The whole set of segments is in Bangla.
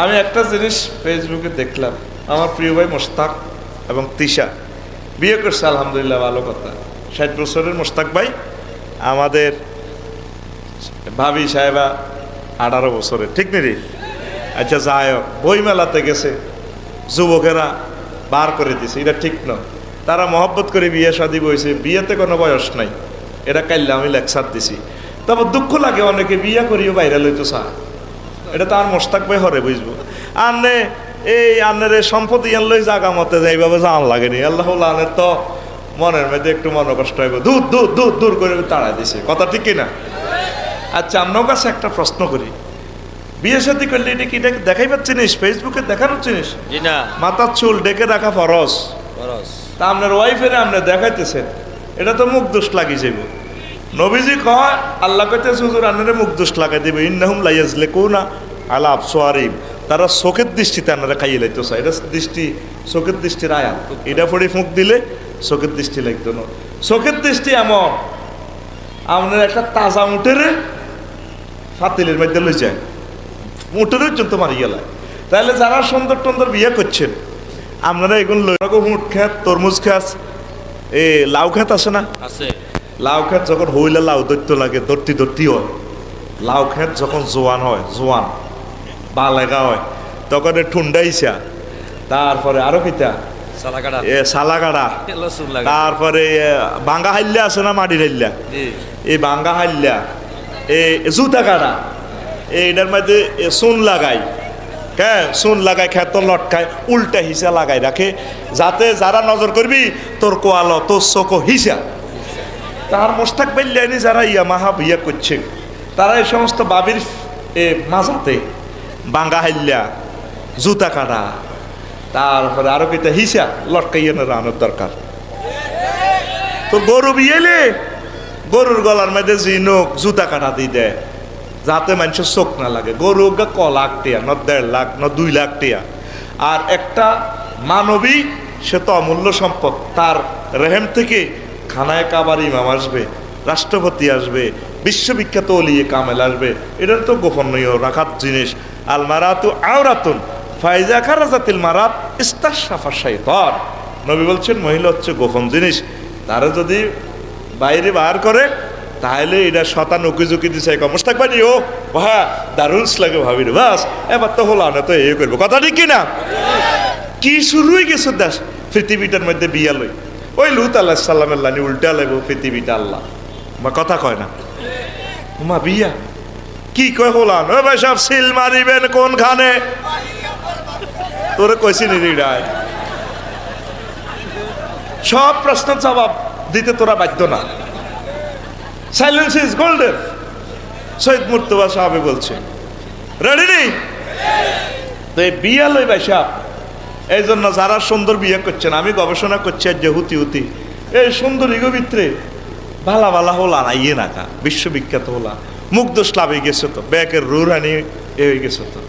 আমি একটা জিনিস ফেসবুকে দেখলাম, আমার প্রিয় ভাই মোশতাক এবং তিশা বিয়ে করছে, আলহামদুলিল্লাহ, ভালো কথা। 60 বছরের মোশতাক ভাই, আমাদের ভাবি সাহেবা 18 বছরের, ঠিক নেই? আচ্ছা, যাই হোক, বই মেলাতে গেছে, যুবকেরা বার করে দিছে, এটা ঠিক নয়। তারা মহব্বত করে বিয়ে শাদী বইছে, বিয়েতে কোনো বয়স নাই, এটা কাইলে আমি লেকচার দিছি। তবে দুঃখ লাগে, অনেকে বিয়ে করিও বাইরে লইতে চায়, এটা তো আর মোশতাক ভাই হরে বুঝবো। আনে এই আনের সম্পত্তি লই জাগা মতে যাইভাবে জান লাগেনি, আল্লাহ আনের তো মনের মধ্যে একটু মনে কষ্ট হইব, দূর দূর দূর দূর করে তাড়া দিছে, কথা ঠিক কিনা? আচ্ছা, আপনার কাছে একটা প্রশ্ন করি, বিয়ে শাদী করলে এটা কি এটা দেখাইবার জিনিস, ফেসবুকে দেখানোর জিনিস? মাথার চুল ডেকে রাখা ফরজ, তা আপনার ওয়াইফের আপনি দেখাইতেছেন, এটা তো মুখ দোষ লাগিয়ে যাইব। নবীজি কয়, আল্লাহ কইতে হুজুর আনারে মুখ দোষ লাগাই দিবে, ইন্নাহুম লা ইয়াজলিকুনা আলা আবসারিহিম, তারা চোখের দৃষ্টিতে আনারে খাইয়ে লাইতো চায়, এটা দৃষ্টি, চোখের দৃষ্টির আয়াত, এটা পড়ে ফুঁক দিলে চোখের দৃষ্টি লাগতো না। চোখের দৃষ্টি এমন, আপনার একটা তাজা উঠেরে ফাতিলের মধ্যে লই যায়, উঠের পর্যন্ত মারি গেলায়। তাহলে যারা সুন্দর টন্দর বিয়ে করছেন, আপনারা এগুলো লই রাখো, হুঁট খেত, তরমুজ খাস, এ লাউ খেত আছে না? আছে। লাউ খেত যখন হইলে লাউ দৈত্য লাগে, ধরতি ধরতি হয়। লাউ খেত যখন জোয়ান হয়, জোয়ান বা লেগা হয়, তখন ঠুন্ডাইছা, তারপরে আরো কিতা সালাগাড়া, তারপরে বাঙ্গা হাইল্লা আছে না, মাটির হাইল্লা, এই বাঙ্গা হাইল্লা, এই জুতা কাটা, এইটার মধ্যে চুন লাগাই, হ্যাঁ চুন লাগাই, খেত লটকায়, উল্টা হিসা লাগাই রাখে, যাতে যারা নজর করবি তোর কোয়ালো, তোর চোখ হিসা। তার মোশতাক বাইল্লানি যারা ইয়ামাহা বিয়া করছে, তারা এই সমস্ত বাবির মাজাতে বাঙ্গা হাইল্লা, জুতা কাটা, তারপরে আরো কিতা হিসা লটকাইয়া রানোর দরকার। তো গরু বিয়েলে গরুর গলার মধ্যে জিনুক জুতা কাটা দিয়ে দেয়, যাতে মানুষের চোখ না লাগে। গরু ক লাখ টিয়া, ন 1.5 লাখ, ন 2 লাখ টিয়া। আর একটা মানবী, সে তো অমূল্য সম্পদ, তার রেহেম থেকে খানায় কাবার ইমাম আসবে, রাষ্ট্রপতি আসবে, বিশ্ববিখ্যাত ওলিয়ে কামেল আসবে, এটার তো গোপনীয় রাখার জিনিস। আল মারাতু আওরাতুন ফাইজা খারাজাতিল মারাত ইস্তাশাফা শাইতান, নবী বলছেন মহিলা হচ্ছে গোপন জিনিস, তারা যদি বাইরে বার করে তাহলে এটা শতান উকি দিছে, মোশতাক ভাই ও হ্যাঁ দারুণ লাগে ভাবি রে, বাস এবার তো হলো না, তো এই করবো, কথা ঠিক কিনা? কি শুরু হয়ে গেছে দেশ পৃথিবীটার মধ্যে বিয়া লই, ওই লুত আল্লাহ সাল্লামের লানি উল্টা লাগবো পৃথিবীটা, আল্লাহ মা কথা কয় না, মা বিয়া কি কয় হলান, ও ভাই সব সিল মারিবেন কোনখানে, তোরে কইছি নিরায় সব প্রশ্নের জবাব দিতে তোরা বাধ্য না। সাইলেন্স ইজ গোল্ডেন, শহীদ মুর্তজা সাহেব বলছে, রেডি নেই? তো এই বিয়া লই ভাই সাহেব, এই জন্য যারা সুন্দর বিয়ে করছেন, আমি গবেষণা করছি আর যে হুতি এই সুন্দর ইগো ভিতরে ভালা ভালা হলা না, ইয়ে নাকা বিশ্ববিখ্যাত হলা, মুগ্ধ স্লাবে গেছে তো, ব্যাকের রুরানি এ হয়ে গেছে তো,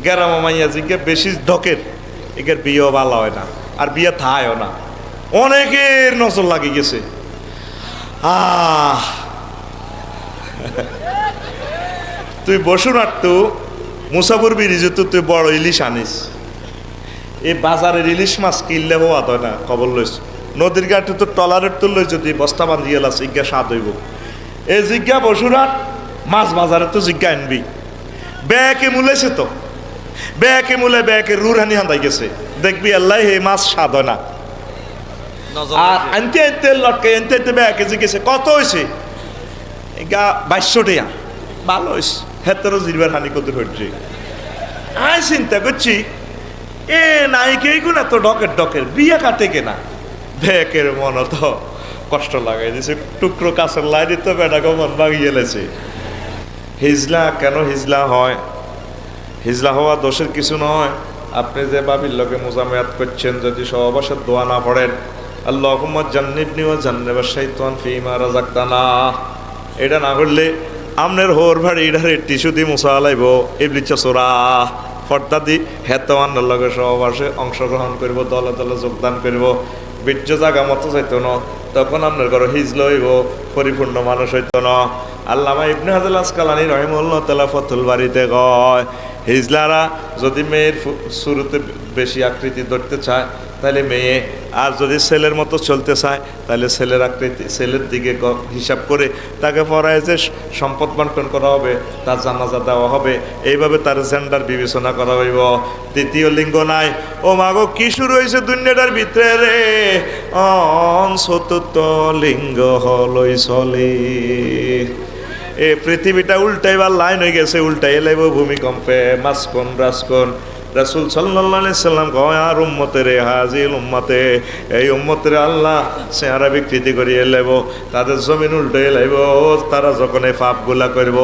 গেরামা মাইয়া জিকে বেশি ঢকের, একের বিয়েও ভালো হয় না, আর বিয়ে থায়ও না, অনেকের নজর লাগে গেছে। তুই বসুন আর তো মুসাফুর ব্রিজে তো তুই বড় ইলিশ আনিস, এই বাজারের ইলিশ মাছ কিনলে হওয়া হয় না, খবর লইস, নদীর ঘাটে তো টলারের তুললে যদি বস্তা বান্ধিয়ে লাস জিজ্ঞা স্বাদ হইব, এই জিজ্ঞা বসুরাট মাছ বাজারে তো জিজ্ঞা আনবি, ব্যাকে মূলেছে তো, ব্যাকে মূলে ব্যাকে রুরহানি হান্দাই গেছে, দেখবি আল্লাহ এই মাছ স্বাদ হয় না। আর আনতে আনতে লটকে আনতে আনতে ব্যাকে জিজ্ঞেছে কত হয়েছে, গা 2200 টাকা, ভালো হয়েছে, হেতেরও জিরবার হানি কত হচ্ছে। আমি চিন্তা করছি এ নাইকেই গুণা তো ডকের বিয়ে কাটে কেনা, ব্যাকের মন তো কষ্ট লাগাই দিয়েছে, টুকরো কাছের লাইনে তো বেটাকে মন ভাঙিয়ে এলেছে। হিজলা কেন হিজলা হয়? হিজলা হওয়া দোষের কিছু নয়। আপনি যে বাবির লোকে মোজামেয়াত করছেন, যদি সহবাসের দোয়া না পড়েন, আল্লাহুম্মা জান্নিবনি ওয়া জান্নিবাশ শাইতান ফীমা রাযাকতানা, এটা না করলে আমনের হোর ভাড়ি ইডারে টিস্যু দিয়ে মুছা লাইব, ইবলিচ্ছা সোরা পর্দা দি হেতওয়ান লগে সহবাসে অংশগ্রহণ করব, দলে দলে যোগদান করব, বীর্য জাগা মতো চাইতো না, তখন আপনার ঘরে হিজল হইব, পরিপূর্ণ মানুষ হইতো না। আল্লামা ইবনে হাজার আসকালানী রহিমাহুল্লাহ তাআলা ফাতুল বারীতে কয়, হিজলারা যদি মেয়ের শুরুতে বেশি আকৃতি ধরতে চায় তাহলে মেয়ে, আর যদি ছেলের মতো চলতে চায় তাহলে ছেলের আকৃতি, ছেলের দিকে হিসাব করে তাকে পড়ায় যে সম্পদ বন্টন করা হবে, তার জানাজা দেওয়া হবে, এইভাবে তার জেন্ডার বিবেচনা করা হইব। তৃতীয় লিঙ্গ নাই। ও মাগো কি শুরু হয়েছে দুনিয়াটার ভিতরে রে, চতুর্থ লিঙ্গ হলই চলে। এ পৃথিবীটা উল্টাইবার লাইন হয়ে গেছে, উল্টাই লাইব ভূমিকম্পে, মাঝকোণ রাজকোণ। রাসূল সাল্লাল্লাহু আলাইহি সাল্লাম কয়, আর উম্মতের হাজিল উম্মতে, এই উম্মতের আল্লাহ চেহারা বিকৃতি করিয়ে লাইব, তাদের জমিন উল্টে লাইব তারা যখন এই পাপগুলা করব।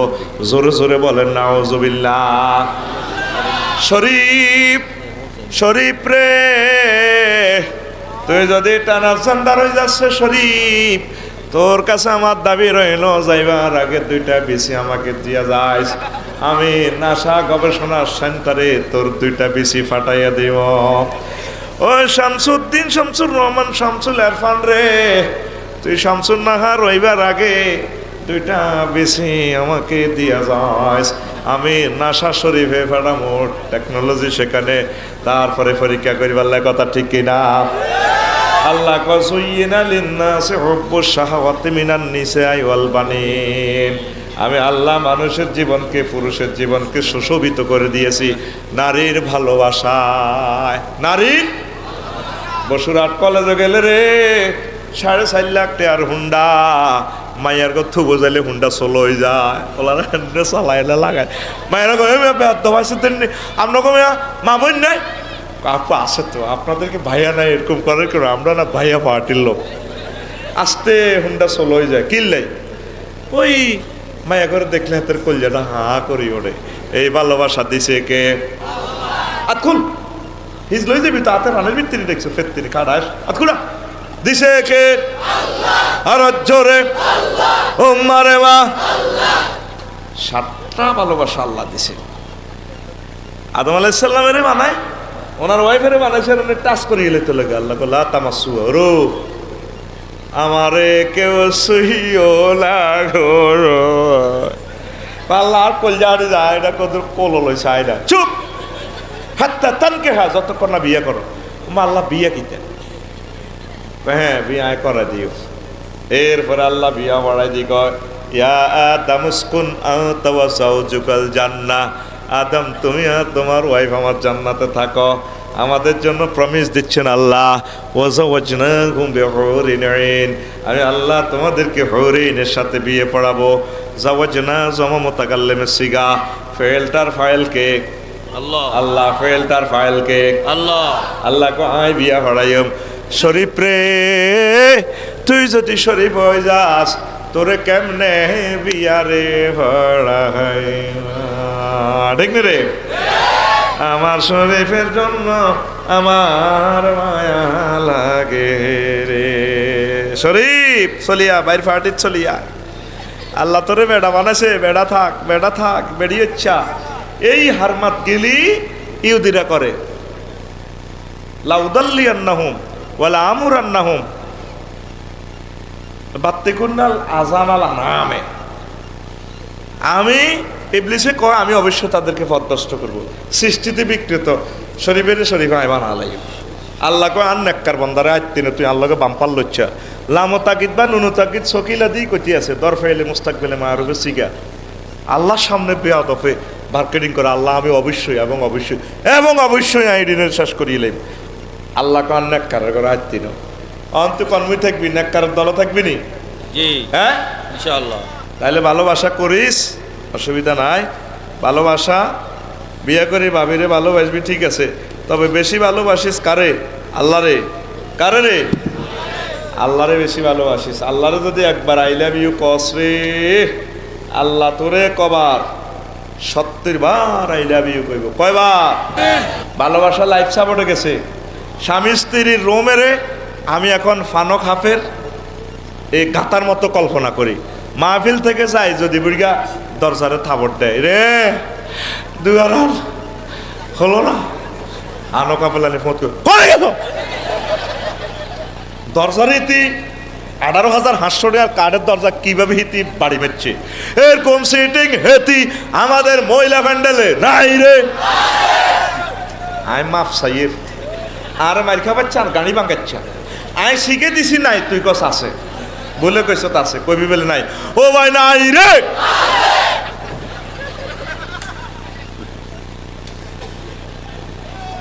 জোরে জোরে বলেন নাউজুবিল্লাহ। শরীফ শরীফ রে, তুই যদি টানা জান্দার হয়ে যাচ্ছে শরীফ, তোর কাছে আমার দাবি রইল যাইবার আগে 2টা বিসি আমাকে দিয়া যাইস, আমি নাসা গবেষণা সেন্টারে তোর 2টা বিসি ফাটাইয়া দিব। ও শামসুদ্দিন, শামসুর রহমান, শামসুল ইরফান রে, তুই শামসুর নাহার রইবার আগে 2টা বিসি আমাকে দিয়া যাইস, আমি নাসা শরীফে ফাটামো টেকনোলজি সেখানে, তারপরে পরীক্ষা করিবার লাগে। কথা ঠিক কিনা? আল্লাহ কয়, যুয়্যিনা লিন-নাসি হুব্বুশ শাহাওয়াতি মিনান নিসাই ওয়াল বানিন। আমি আল্লাহ মানুষের জীবনকে, পুরুষের জীবনকে সুশোভিত করে দিয়েছি নারীর ভালোবাসায়। নারীর বসুরহাট কলেজে গেলে রে 4.5 লাখ টাকার হুন্ডা, মাইয়ার কথা বোঝাইলে হুন্ডা চলো হয়ে যায়, ওলারা হ্যান্ডে চালাইলে লাগায়। মায়েরা কয় আপনার কমে মা বোন নাই? আপু আছে তো, আপনাদেরকে ভাইয়া নাই এরকম করে কেন? আমরা না ভাইয়া পার্টির লোক। আস্তে হুন্ডা চলো হয়ে যায়, কিনলাই ওই মায়া করে দেখলে হাতের কলজাটা হাঁ করি ওরে। এই ভালোবাসা দিছে কে? আতকুল হিজ লই যাবি তো, হাতের রানের ভিত্তি দেখছো ফেত্তিনি কাটাস, আতকুলা দিছে কে? আর জোরে ও মারে মা, 7টা ভালোবাসা আল্লাহ দিছে। আদম আলাইহিস সালামের বানায়, ওনার ওয়াইফের বানাইছে, উনি টাচ করে গেলে তো লাগে। আল্লাহ লা তামাসু রো, আমারে কেউ সহিও লাগো, আল্লাহ আর কলজাড়ি যায় এটা কত কোলো লই চাই না। চুপ হাত্তা তানকে হা, যতক্ষণ না বিয়ে করো। আল্লাহ বিয়ে কিতেন? হ্যাঁ বিয়ে করা দিও। এরপরে আল্লাহ বিয়া বাড়াই দি কয়, ইয়া আদম উসকুন আনতা ওয়া যাওজুকাল জান্নাহ, আদম তুমি আর তোমার ওয়াইফ আমার জান্নাতে থাকো। আমাদের জন্য প্রমিস দিচ্ছেন আল্লাহ, ওয়াজাওয়াজনাহুম বিহুরিন আইন, আমি আল্লাহ তোমাদেরকে হুরিনের সাথে বিয়ে পড়াবো। জাওয়াজনা জমা মুতাকাল্লিমের সিগা, ফেলটার ফাইল কে? আল্লাহ। আল্লাহ ফেলটার ফাইল কে? আল্লাহ। আল্লাহ কো আই বিয়া পড়াইম। শরীফ রে, তুই যদি শরীফ হয়ে যাস, তোরে কেমনে বিয়ারে পড়াই? ঠিক না রে? আমার শরীফের জন্য আমার মায়া লাগে রে। শরীফ চলিয়া বাইর ফাটির চলিয়া, আল্লাহ তোরে বেড়া বানাইছে, বেড়া থাক, বেড়া থাক, বেড়ি ইচ্ছা। এই হারমাত গিলি ইহুদিরা করে, লাউদাল্লিয়ান্নাহুম ওয়ালা আমুরান্নাহুম বাত্তিকুন্নাল আযানাল আনামে। আমি ইবলিসে কয় আমি অবশ্যই তাদেরকে পথভ্রষ্ট করবো। সৃষ্টিতে বিকৃত শরীফের শরীফ আয় বানালাই। আল্লাহ কয় আর নেককার বন্দারে আইতিনে তুই আল্লাহকে বাম্পাল লচ্ছা। লামো তাকিদ বা নুনু তাকিদ সকিলা দিই কতি আছে, দরফেলে মুস্তাকবেলে মারুবে সিগা। আল্লাহর সামনে বেয়াদফে মার্কেটিং করে আল্লাহ আমি অবশ্যই এবং অবশ্যই এবং অবশ্যই আইডিনের শেষ করিয়ে লাইব। আল্লাহ কয় নেককারের করে আইতিন অন্ত কর্মী থাকবি, নেককারের দল থাকবি নি? জি হ্যাঁ ইনশাআল্লাহ। তাহলে ভালোবাসা করিস, অসুবিধা নাই। ভালোবাসা বিয়ে করে ভাবিরে ভালোবাসবি ঠিক আছে, তবে বেশি ভালোবাসিস কারে? আল্লাহরে। কারে রে? আল্লাহরে বেশি ভালোবাসিস। আল্লাহরে যদি একবার আই লাভ ইউ কস রে, আল্লাহ তোরে কবার 70 বার আই লাভ ইউ কইব। কয়বার? ভালোবাসা লাইফ সাপোর্টে গেছে। স্বামী স্ত্রীর রোমেরে আমি এখন ফানক হাফের এই গাতার মতো কল্পনা করি। মাহফিল থেকে যাই যদি বুড়িগা দরজারে থাবর দেয়, রে দুয়ার হলো না, আনো কাপলানি ফোন করে গেল দরজারে ইতি 18,500 টাকার কার্ডের দরজা কিভাবে হিতি বাড়ি মারছে। এরকম সিটিং হেতি আমাদের মহিলা প্যান্ডেলে নাই রে। আই মাফ সাইয়ের আর মার খাবাচ্ছা আর গাড়ি ভাঙাচ্ছা আই শিখে দিছি নাই তুই কস আছে বলে কইস আছে কইবি বলে নাই ও ভাই নাই রে।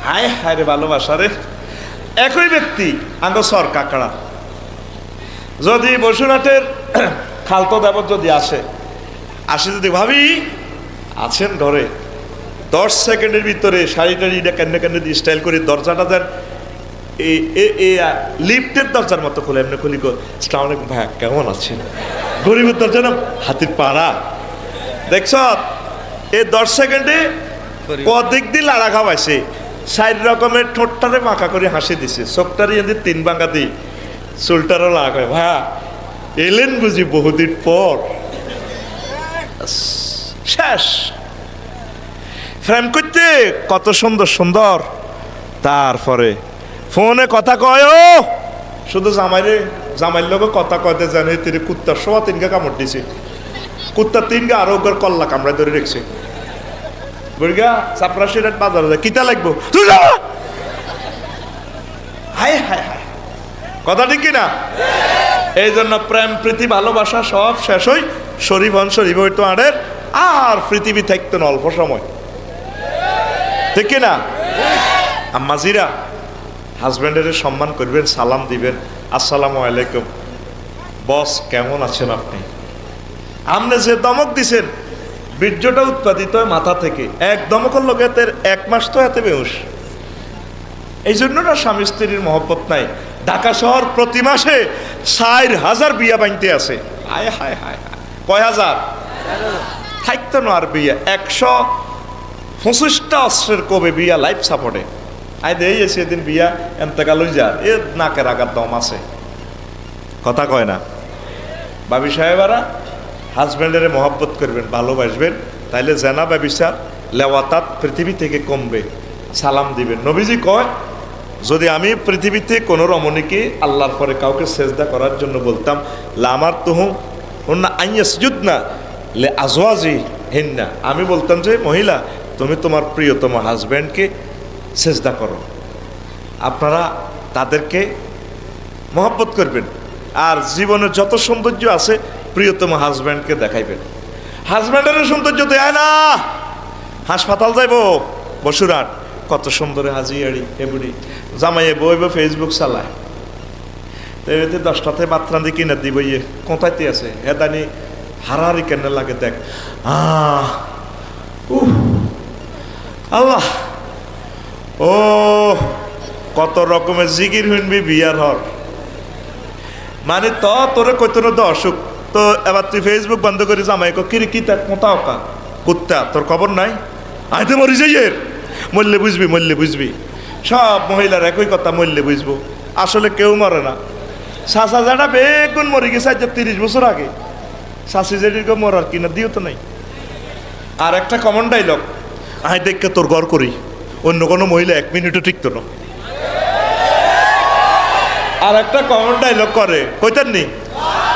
হায় হায় রে ভালোবাসা রে। একই ব্যক্তি আঙ্গ সর কাকড়া যদি বসুরহাটের খালতো দেবর যদি আসে যদি ভাবি আছেন ঘরে 10 সেকেন্ডের ভিতরে শাড়িটারি কেন্দ্রে কেন্দ্রে দিয়ে স্টাইল করে দরজাটা দেন লিফটের দরজার মতো খুলে এমনি খুলি আসসালামু আলাইকুম ভাই কেমন আছেন গরিবের দরজা না হাতির পাড়া দেখছ এই 10 সেকেন্ডে কদিক দিয়ে লাড়া খাওয়াইছে 4 রকমের ঠোঁটটারে মাখা করে হাসি দিছে চোখটারে এনে 3 ভাঙা দিই চুলটারও লাগায় ভাইয়া এলেন বুঝি বহুদিন পর শেষ। ফ্রেম করতে কত সুন্দর সুন্দর তারপরে ফোনে কথা কয় ও শুধু জামাইয়ের লোক কথা কয়তে জানে তিনি কুত্তার সোয়া 3 কামড় দিছে কুত্তার 3 আরো কল্লা কামড়ায় ধরে রেখেছে বুড়িগা চাপড়া সিরাট বাজারে যায় কিতা লাগবো তুই যা। হায় হায় হায় কথা ঠিক কিনা। এই জন্য প্রেম প্রীতি ভালোবাসা সব শেষ হই শরীফ হইতো আড়ের আর পৃথিবী থাকতো না অল্প সময় ঠিক কিনা। আম্মাজিরা হাজব্যান্ডের সম্মান করবেন সালাম দিবেন আসসালামু আলাইকুম বস কেমন আছেন আপনি। আপনি যে দমক দিছেন বীর্যটা উৎপাদিত হয় মাথা থেকে এক দমকের লোকের 1 মাস তো এতে বেউস। এই জন্য না স্বামী স্ত্রীর মহব্বত নাই। ঢাকা শহর প্রতি মাসে 4,000 বিয়া বানতে আছে। হায় হায় হায় কয় হাজার থাকতো না আর বিয়া 125টা অস্ত্রের কবে বিয়া লাইফ সাপোর্টে আই দেই সেদিন বিয়া এতেকাল যা এ নাকের আঘাত দম আছে কথা কয় না। বাবি সাহেবারা হাজব্যান্ডের মহব্বত করবেন ভালোবাসবেন তাইলে জেনা ব্যবিচার লেওয়াতাত পৃথিবী থেকে কমবে। সালাম দিবেন। নবীজি কয় যদি আমি পৃথিবীতে কোনো রমণীকে আল্লাহর পরে কাউকে সেজদা করার জন্য বলতাম লামার তুহুম না আইয়াসজুদনা লে আজওয়াজি হিন্না আমি বলতাম যে মহিলা তুমি তোমার প্রিয়তম হাজব্যান্ডকে সেজদা করো। আপনারা তাদেরকে মহব্বত করবেন আর জীবনের যত সৌন্দর্য আছে প্রিয়তম হাজব্যান্ডকে দেখাইবেন। হাজব্যান্ডের সৌন্দর্য দেয় না হাসপাতাল যাইব বসুরহাট কত সুন্দর হাজিয়াড়ি এবুড়ি জামাইয়ে বইব ফেসবুক চালায় তো এতে 10টাতে বাতরান্দি কিনে দিব ইয়ে কোথায়তে আছে হেদানি হারাহারি কেন লাগে দেখ আল্লাহ ও কত রকমের জিকির শুনবি বিয়ার হর মানে তোরে কত অসুখ তো এবার তুই ফেসবুক বন্ধ করে জামাই কিরে কি তার কোথা ওকা কুত্তা তোর খবর নাই আইতে মরি যাই এর মরলে বুঝবি সব মহিলার একই কথা মরলে বুঝবো আসলে কেউ মরে না। চাচা যারা বেগুন মরে গেছে 30 বছর আগে শাশি জেডিকে মরার কিনা দিও তো নাই। আর একটা কমন ডাইলগ আই দেখকে তোর ঘর করি অন্য কোনো মহিলা 1 মিনিটও টিকতো না। আর একটা কমন ডাইলগ করে কইতেন নি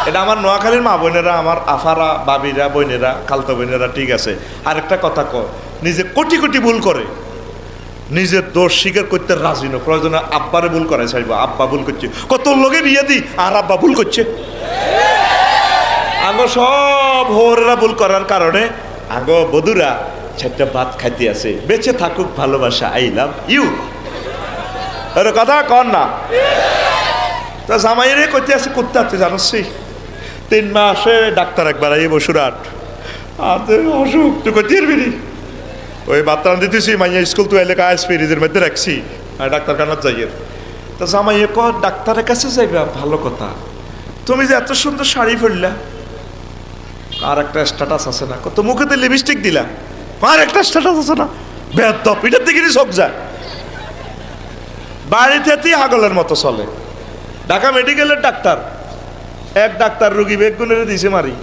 এটা আমার নোয়াখালীর মা বোনেরা আমার আফারা বাবিরা বোনেরা খালতো বোনেরা ঠিক আছে। আর একটা কথা কয় নিজে কোটি কোটি ভুল করে নিজের দোষ স্বীকার করতে রাজি না প্রয়োজনে আব্বারে ভুল করে চাইব আব্বা ভুল করছে কত লোকে বিয়ে দি আর আব্বা ভুল করছে। আগে সব হোরেরা ভুল করার কারণে আগে বধুরা 4টা ভাত খাইতে আছে বেঁচে থাকুক ভালোবাসা আই লাভ ইউ আরে কথা কর না তা জামাইরে কইতে আছে করতে আছে জানোস 3 মাসে ডাক্তার একবার আই বসুরহাট আর অসুখ তুই কইতে পারবি ওই বার্তা দিতেছি মাইয়া স্কুল তুই এলাকা আসবি ফ্রিজের মধ্যে রাখছি আর ডাক্তার খানার যাইয়ের তা জামাইয়ে কর ডাক্তারের কাছে যাইবা ভালো কথা তুমি যে এত সুন্দর শাড়ি পরলা আর একটা স্ট্যাটাস আছে না কত মুখেতে লিপস্টিক দিলা আর একটা স্ট্যাটাস আছে না বেদব এটার দিকে শোক যায় বাড়িতে হাগলের মতো চলে। ঢাকা মেডিকেলের ডাক্তার এক ডাক্তার রুগী বেগুনের দিছে মারি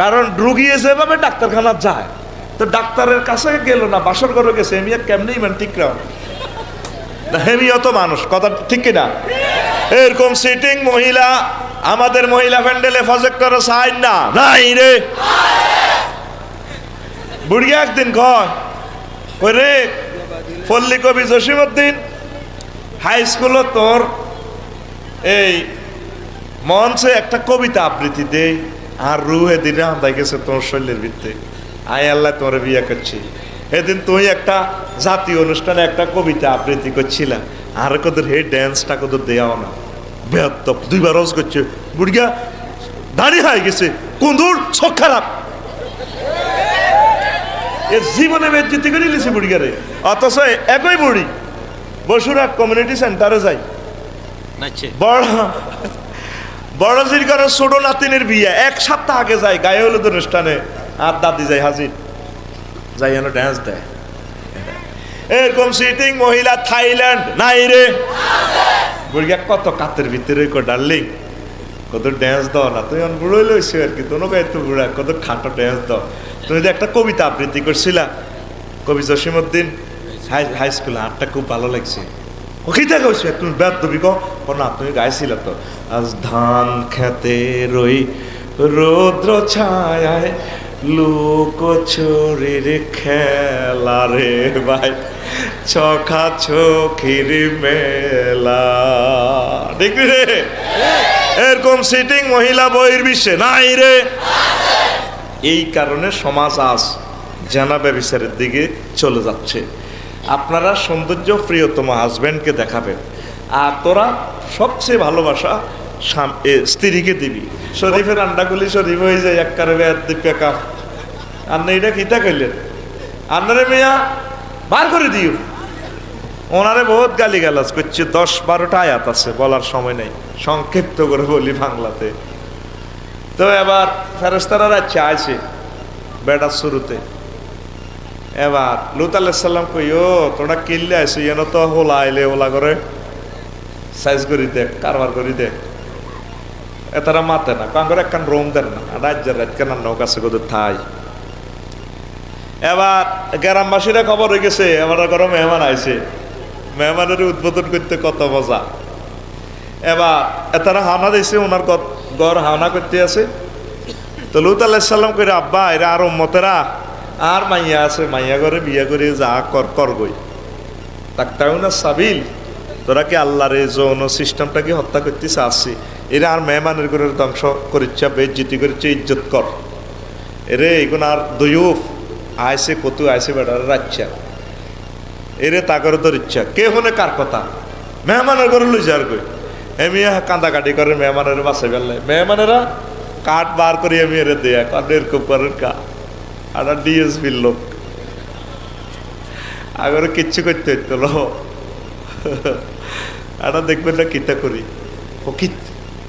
কারণ রুগী এসেভাবে ডাক্তারখানা যায় তো ডাক্তারের কাছে গেল না বাসর ঘরে গেছে এমনি কেমনি ইমান ঠিক হেমি অত মানুষ কথা ঠিক কিনা। এরকম সিটিং মহিলা আমাদের মহিলা প্যান্ডেলে প্রজেক্টর সাইন না নাই রে। বুড়িয়া একদিন কয় ওই রে পল্লী কবি জসিমউদ্দিন হাই স্কুলে তোর এই মঞ্চে একটা কবিতা আবৃত্তি দে, আর রুহে দিনে আন্দাই গেছে তোর শরীরের ভিত্তে, আয় আল্লাহ তোর বিয়ে করছি। এদিন তুই একটা জাতীয় অনুষ্ঠানে একটা কবিতা আবৃত্তি করছিলা, আর কদের হে ড্যান্সটা কদের দেওয়া না, বেয়াদব দুইবার রস করছে। বুড়িয়া দাঁড়িয়ে হয়ে গেছে, কুন্দুর চোখ খারাপ, এর জীবনে বেজ্জতি করে নিয়েছে বুড়িয়ারে। অথচ একই বুড়ি বসুরহাট কমিউনিটি সেন্টারে যাই, বড়জির ঘরে ছোট নাতিনের বিয়ে, এক সপ্তাহ আগে যায় গায়ে হলুদ অনুষ্ঠানে, আর দাদি যায় হাজির, যাই যেন ড্যান্স দেয়। এরকম সিটিং মহিলা থাইল্যান্ড নাই রে। বুড়িয়া কত কাতের ভিতরে ডার্লিং কত ড্যান্স দাও না, তুই এখন বুড়োই লইছো আর কি, তোনো গায়ে তো বুড়া, কত খাটো ড্যান্স দাও। তুমি যে একটা কবিতা আবৃত্তি করছিলা কবি জসিমউদ্দিন হাই স্কুলে, আরটা খুব ভালো লাগছে। ওখিতা গাইছো তুমি ব্যাদ দবি কো না, তুমি গাইছিলা তো। আজ ধান খেতে রই রৌদ্র ছায়ায় লোক চোরের খেলা রে ভাই, চখা চোখির মেলা, ঠিক রে? এরকম সিটিং মহিলা বহির বিশ্বে নাই রে। এই কারণে সমাজ আজ জানা ব্যভিচারের দিকে চলে যাচ্ছে। আপনারা সৌন্দর্য প্রিয়তম হাজব্যান্ডকে দেখাবেন, আর তোরা সবচেয়ে ভালোবাসা স্ত্রীকে দিবি। শরীফের আন্ডাগুলি শরীফ হয়ে যায় এক কারে বেকা, আর এইটা কিতা কইলেন আপনারে মেয়া বার করে দিও। ওনারে বহুত গালি গালাজ করছে, 10-12টা আয়াত আছে, বলার সময় নেই, সংক্ষিপ্ত করে বলি বাংলাতে। তো এবার ফেরেশতারা চাইছে বেটার শুরুতে, এবার লুত আলাইহিস সালাম কইও তোরা কিল্লে আইছো, এন তো হোলা আইলে ওলা করে সাইজ করি দেখ, কারবার করি দেখ, এতারা মাতে না কান করে একখান রোম দেন না, রাজ্যের রাত কেন নৌকা আছে কোথায় থাই। এবার গ্রামবাসীরা খবর হয়ে গেছে, এবার করো মেহমান আইছে, মেহমানের উদ্বোধন করতে কত মজা। এবার এতারা হাওনা দিয়েছে, ওনার ঘর হাওনা করতে আছে। তো লুত আলাইহিস সালাম কইরা আব্বা এরা আর উম্মতেরা আর মাইয়া আছে, মাইয়া ঘরে বিয়ে করে যা কর গই তাকটাও না সাবিল, তোরা কি আল্লাহর এই যৌন সিস্টেমটাকে হত্যা করতেছে আসছি, এরা আর মেহমানের ঘরে ধ্বংস করিচ্ছা, বেজ্জিতি করিচ্ছে, ইজ্জত কর এরে। এখন আর দয়ুফ আইসে কত আইসে বেটার রাচ্ছা, এরে তাগর ধরিচ্ছা, কে হলে কার কথা, মেহমানের ঘরে লই যার গই এমিয়া কান্দাকাটি করে মেহমানের বাসে বেললে, মেহমানেরা কাঠ বার করে আমি এরে দেয়া কাঠের কুপারের কা আর ডিএসপির লোক আগরে কিচ্ছু করতে হইতো লো আর দেখবেন না কিতা করি ও কি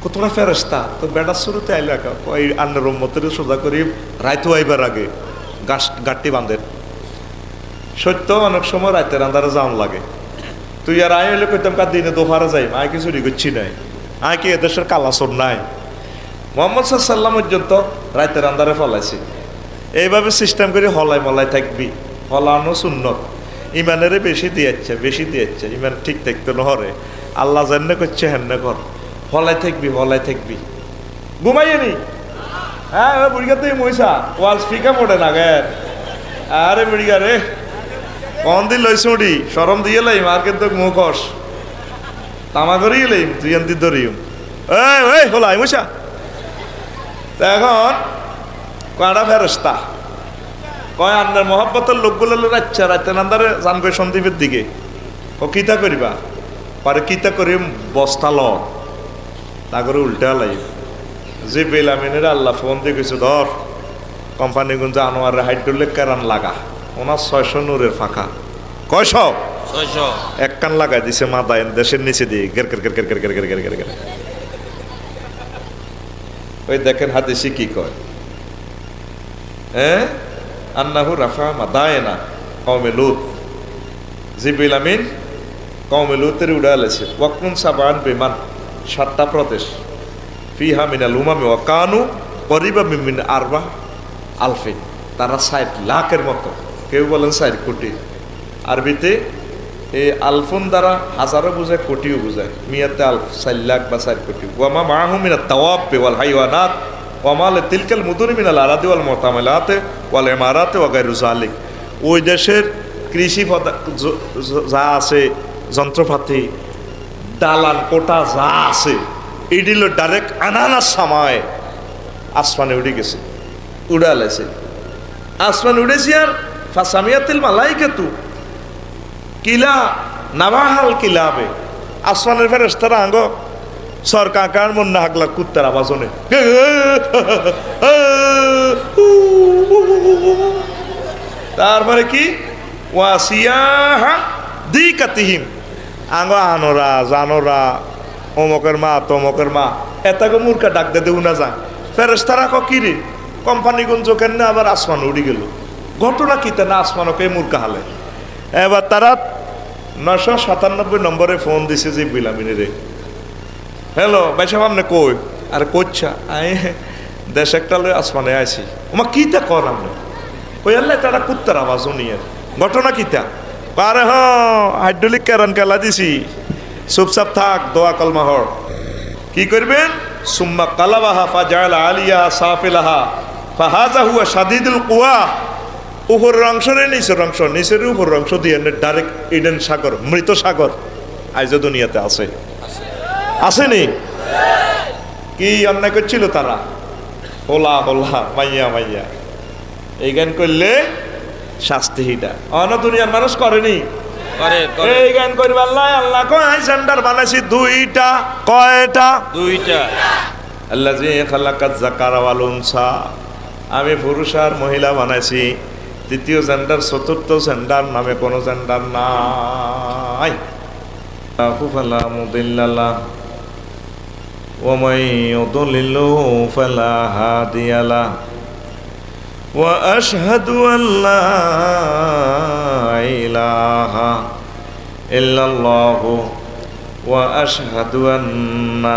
কতটা ফেরস্তা তো বেটার শুরুতে আইলো একা ওই আন্নার মতের সোজা করি রাইতো আইবার আগে গাঠটি বাঁধেন। সত্য অনেক সময় রাইতের আন্ধারে যাওয়ান লাগে, তুই আর আই হইলে কইতাম কার দিনে দোফারে যাই, আয় কি চুরি করছি নাই, আয় কি এদেশের কালাসর নাই। মোহাম্মদ সাল্লাম পর্যন্ত রাইতের আন্ধারে ফলাইছি। এইভাবে সিস্টেম করে হলাই মলাই থাকবি, হলানো সুন্নত, ইমানেরে বেশি দিয়েছে, ইমান ঠিক থাকতে নহরে, আল্লাহ জান্নে করছে হেন্নে কর, হলাই থাকবি ঘুমাইয়ে নি। হ্যাঁ বুড়িগা তুই মইসা ওয়াল স্পিকার মোটে না গে, আরে বুড়িগা রে কন দিন লইস মুড়ি সরম দিয়ে লাইম, আর কিন্তু মুখস তামা করিয়ে লাইম, তুই আনতি ধরিম এই হলাই মইসা। তা এখন কয়টা ফেরস্তা কয় আন্নার মহব্বতের লোকগুলো রাচ্ছা রাইতে আন্দারে জানবে সন্দীপের দিকে, ও কিতা করিবা পারে, কিতা করি বস্তা ল তা করে উল্টা লাই যে বেলামিনের আল্লাহ ফোন দিয়ে গেছে, ধর কোম্পানি গুঞ্জ আনোয়ার হাইড্রোলেক কারান লাগা, ওনার 600 নূরের ফাঁকা, কয়শ 600 এক কান লাগাই দিছে মাদায় দেশের নিচে দিয়ে গের গের গের গের গের গের গের গের। ওই দেখেন হাদিসে কি কয়, হ্যাঁ আন্নাহু রাফা মাদায়না কওমে লূত, জিবরিল আমিন কওমে লূতের উড়ালেছে, ওয়াকুন সাবান বিমান 7টা প্রদেশ, ফিহা মিনাল উমামি ওয়া কানু করিবা মিন আরবা আলফিন, তারা 60 লাখের মতো, কেউ বলেন 4 কোটি, আরবিতে এই আলফুন দ্বারা হাজারও বোঝায়, কোটিও বোঝায়। মিয়াতে আলফ 4 লাখ বা 4 কোটি। ওয়ামা মাহু মিনাত তাওয়াব্বি ওয়াল হাইওয়ানাত ওয়ামা লিতিলকাল মুদুনি মিনাল আরাদি ওয়াল মুতামালাতি ওয়াল ইমারাতি ওয়া গায়রু যালিক। ওই দেশের কৃষি যা আছে, যন্ত্রপাতি, দালান কোটা যা আছে, এডিল ডাইরেক্ট আনানার সময় আসমানে উঠে গেছে, উড়ালেছে। আসমান উড়েছি আর ফাসামিয়াতিল মালাইকাতু কিলা নাবাহাল কিলাবে। আসমানের ফেরেশতারা আঙ্গ সরকার মুন্না হাগলা কুত্তার আওয়াজনে তারপরে কি ওয়াসিয়াহা দিকাতিহিম আঙ্গ আনোরা জানোরা অমকের মা তমকের মা এটাকে মূর্খা ডাক দে দেউ না যায়। ফেরেশতারা ক কি রে কোম্পানি গুঞ্জ কেন আবার আসমান উড়ি গেল, ঘটনা কিতে না আসমানকে মূর্খা হালে। এবার তারা 997 নম্বরে ফোন দিছে যে বিলামিনী রে, হ্যালো ভাই সাহেব আপনি কই? আর কোচ্ছা আই দেশ একটা লই আসমানে আইছি। ওমা কিতা কর আপনি? কই আল্লাহ তারা কুত্তার আওয়াজ নিয়ে ঘটনা কিতা? আরে হ হাইড্রোলিক কারণ কেলা দিছি, চুপচাপ থাক, দোয়া কলমা হর। কি করবেন? সুম্মা কালাবাহা ফাজাল আলিয়া সাফিলাহা ফাহাজা হুয়া শাদীদুল কুওয়া। উপরের অংশ নেই নিচের অংশ, নিচের উপরের অংশ দিয়ে ডাইরেক্ট ইডেন সাগর, মৃত সাগর আইজ দুনিয়াতে আছে, আসেনি? কি অন্যায় করছিল তারা? হোলা হোলা মাইয়া মাইয়া এই গান করলে শাস্তি হিটা অন দুনিয়ার মানুষ করেনি। এই গান করবে আল্লাহ, আল্লাহ কয় সেন্টার বানাইছি দুইটা। কয়টা? দুইটা। আল্লাহ জি খালাকাত যাকার ওয়াল উনসা, আমি পুরুষ আর মহিলা বানাইছি। তৃতীয় জেন্ডার, চতুর্থ জেন্ডার নামে কোনো জেন্ডার নাই। ফালা মুদিল্লা লাহ ওয়া মান ইউদ্লিলহু ফালা হাদিয়া লাহ ওয়া আশহাদু আল্লা ইলাহা ইল্লাল্লাহু ওয়া আশহাদু আন্না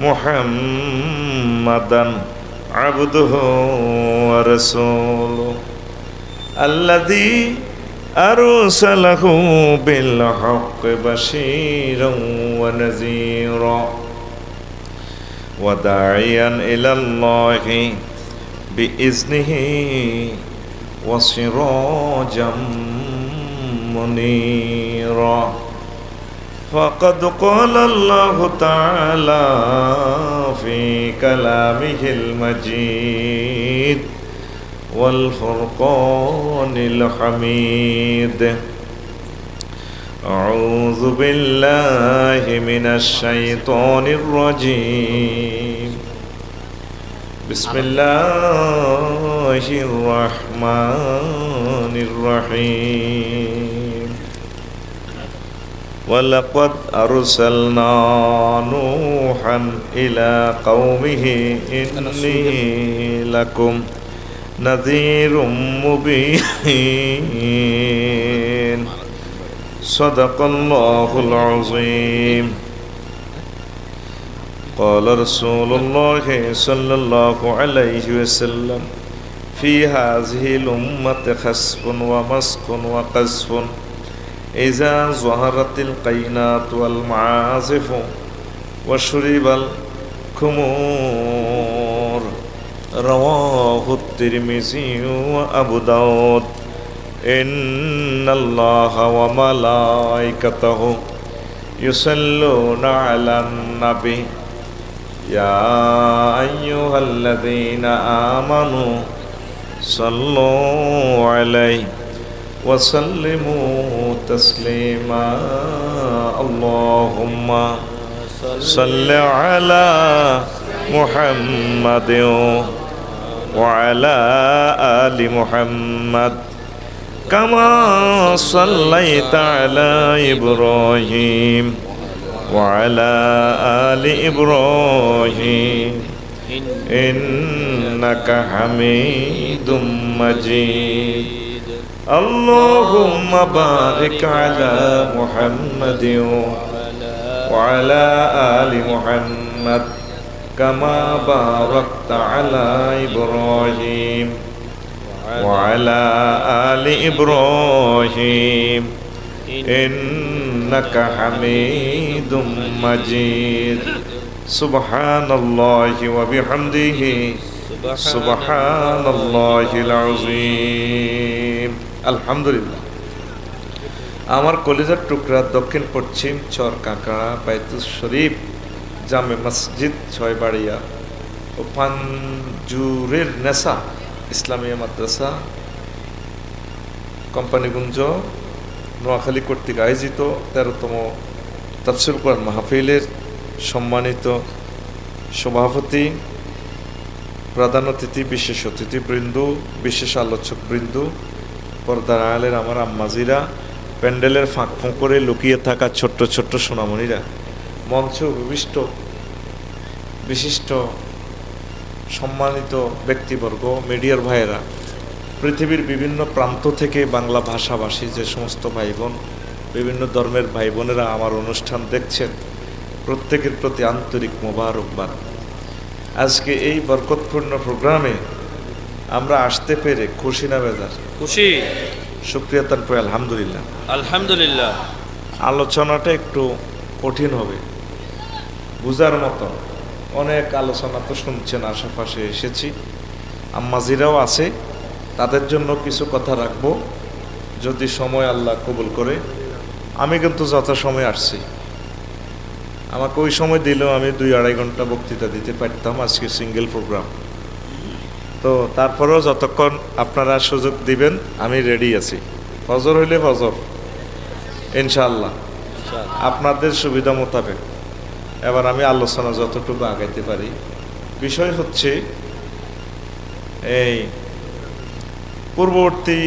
মুহাম্মাদান আবদুহু ওয়া রাসূলুহু আল্লাযী আরসালাহু বিল হাক্কি বাশীরান ওয়া নাযীরা ওয়া দাঈয়ান ইলাল্লাহি বিইজনিহি ওয়া সিরাজাম মুনীরা। فقد قال الله تعالى في كلامه المجيد والفرقان الحميد. أعوذ بالله من الشيطان الرجيم. بسم الله الرحمن الرحيم. ولقد أرسلنا نوحا إلى قومه إني لكم نذير مبين. صدق الله العظيم. قال رسول الله صلى الله عليه وسلم في هذه الأمة خسف ومسخ وقذف إذا ظهرت القينات والمعازف وشرب الخمور. رواه الترمذي وأبو داود. إن الله وملائكته يصلون على النبي يا أيها الذين آمنوا صلوا عليه وسلموا تسليما. اللهم صل على محمد وعلى آل محمد كما صليت على إبراهيم وعلى آل إبراهيم إنك حميد مجيد. اللهم بارك على محمد وعلى آل محمد كما باركت على إبراهيم وعلى آل إبراهيم ইন্নাকা হামিদুম মাজিদ। সুবহানাল্লাহি ওয়া বিহামদিহি সুবহানাল্লাহিল আযীম। আলহামদুলিল্লাহ। আমার কলিজার টুকরা দক্ষিণ পশ্চিম চর কাঁকড়া বাইতুল শরীফ জামে মসজিদ ছয়বাড়িয়া ও পাঞ্জুরের নেশা ইসলামিয়া মাদ্রাসা কোম্পানিগঞ্জ নোয়াখালী কর্তৃক আয়োজিত 13তম তাফসীর কোরআন মাহফিলের সম্মানিত সভাপতি, প্রধান অতিথি, বিশেষ অতিথিবৃন্দ, বিশেষ আলোচকবৃন্দ, পর্দার আড়ালের আমার আম্মাজিরা, প্যান্ডেলের ফাঁক ফোঁক করে লুকিয়ে থাকা ছোট্ট ছোট্ট সোনামণিরা, মঞ্চে উপবিষ্ট বিশিষ্ট সম্মানিত ব্যক্তিবর্গ, মিডিয়ার ভাইয়েরা, পৃথিবীর বিভিন্ন প্রান্ত থেকে বাংলা ভাষাভাষী যে সমস্ত ভাই বোন, বিভিন্ন ধর্মের ভাই বোনেরা আমার অনুষ্ঠান দেখছেন, প্রত্যেকের প্রতি আন্তরিক মোবারকবাদ। আজকে এই বরকতপূর্ণ প্রোগ্রামে আমরা আসতে পেরে খুশি না বেজার? খুশি। শুকরিয়া তার পরে আলহামদুলিল্লাহ। আলহামদুলিল্লাহ। আলোচনাটা একটু কঠিন হবে বুঝার মতো, অনেক আলোচনা তো শুনছেন, আশেপাশে এসেছি, আম্মাজিরাও আছে, তাদের জন্য কিছু কথা রাখবো যদি সময় আল্লাহ কবুল করে। আমি কিন্তু যথাসময়ে আসছি, আমাকে ওই সময় দিলেও আমি 2-2.5 ঘন্টা বক্তৃতা দিতে পারতাম, আজকে সিঙ্গেল প্রোগ্রাম তো তারপরেও যতক্ষণ আপনারা সুযোগ দিবেন আমি রেডি আছি। ফজর হইলে ফজর ইনশাআল্লাহ, আপনাদের সুবিধা মোতাবেক। এবার আমি আলোচনা যতটুকু আগাইতে পারি। বিষয় হচ্ছে এই পূর্ববর্তী